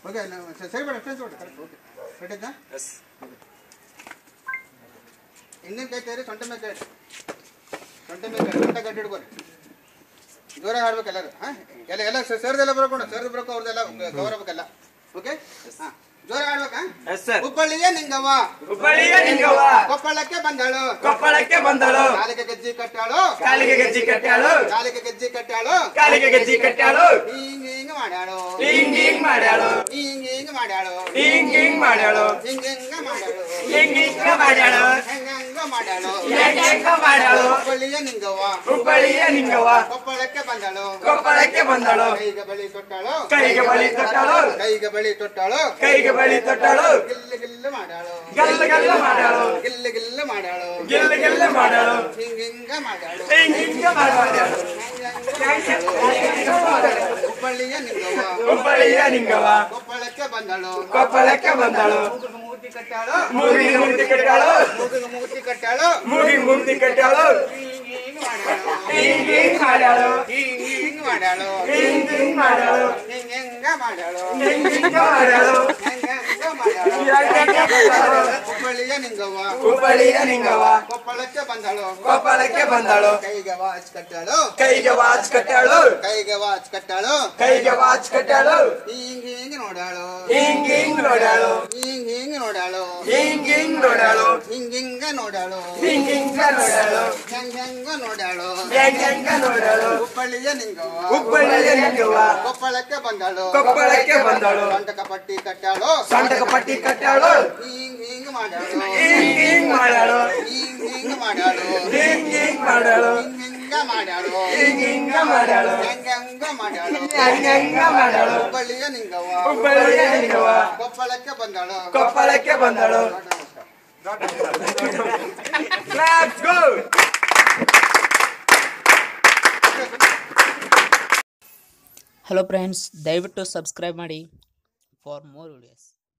Okay ಸರಿ ಬೇಡ friends okay correct okay ಕರೆಕ್ಟಾ ಎಸ್ ಇನ್ನೇನು ಕೈ ತೇರಿ ಸೊಂಟ ಮೇಲೆ ಕೈ ಸೊಂಟ ಗಟ್ಟಿ ಹಿಡ್ಕೊರಿ ಜೋರಾಗಿ ಆಡ್ಬೇಕು ಎಲ್ಲರೂ ಹಾಂ ಎಲ್ಲ ಸರ್ದೆಲ್ಲ ಬರ್ಕೊಂಡು ಸರ್ದು ಬರ್ಕೊ ಅವ್ರದ್ದೆಲ್ಲ ಗೌರವಕ್ಕೆಲ್ಲ ಓಕೆ ಹಾಂ ಜೋರಾಗಿ ಆಡ್ಬೇಕಾ ಹುಬ್ಬಳ್ಳಿಯ ನಿಂಗವ್ವ ಕೊಪ್ಪಳಕ್ಕೆ ಬಂದಳು ಕಾಲಿಗೆ ಗೆಜ್ಜಿ ಕಟ್ಟಾಳು ಹಿಂಗ ಮಾಡ್ಯಾಳು ಹಿಂಗ ಮಾಡ್ಯಾಳು ಹುಬ್ಬಳ್ಳಿಯ ನಿಂಗವ್ವ ಕೊಪ್ಪಳಕ್ಕೆ ಬಂದಳು ಕೈಗೆ ಬಳಿ ತೊಟ್ಟಾಳು ಗಿಲ್ಲು ಮಾಡ್ಯಾಳು ಹಿಂಗ ಮಾಡ್ಯಾಳು ಹುಬ್ಬಳ್ಳಿಯ ನಿಂಗವ್ವ ಕೊಪ್ಪಳಕ್ಕೆ ಬಂದಳು ಮೂರ್ತಿ ಕಟ್ಟಾಳು ಮೂರ್ತಿ ಕಟ್ಟಾಳು ಹಿಂಗ ಮಾಡ್ಯಾಳು ಹುಬ್ಬಳ್ಳಿಯ ನಿಂಗವ್ವ ಕೊಪ್ಪಳಕ್ಕೆ ಬಂದಳು ಕೈಗೆ ವಾಚ್ ಕಟ್ಟಾಳು ಹಿಂಗ ನೋಡಾಳು ಹಿಂಗ ನೋಡಾಳು ಹುಬ್ಬಳ್ಳಿಯ ನಿಂಗವ್ವ ಕೊಪ್ಪಳಕ್ಕೆ ಬಂದಳು ಸಂಟಕ ಪಟ್ಟಿ ಕಟ್ಟಾಳು ಹಿಂಗ ಮಾಡ್ಯಾಳು ಹುಬ್ಬಳ್ಳಿಯ ನಿಂಗವ್ವ ಕೊಪ್ಪಳಕ್ಕೆ ಬಂದಳು ಹಲೋ ಫ್ರೆಂಡ್ಸ್, ದಯವಿಟ್ಟು ಸಬ್ಸ್ಕ್ರೈಬ್ ಮಾಡಿ ಫಾರ್ ಮೋರ್ ವಿಡಿಯೋಸ್.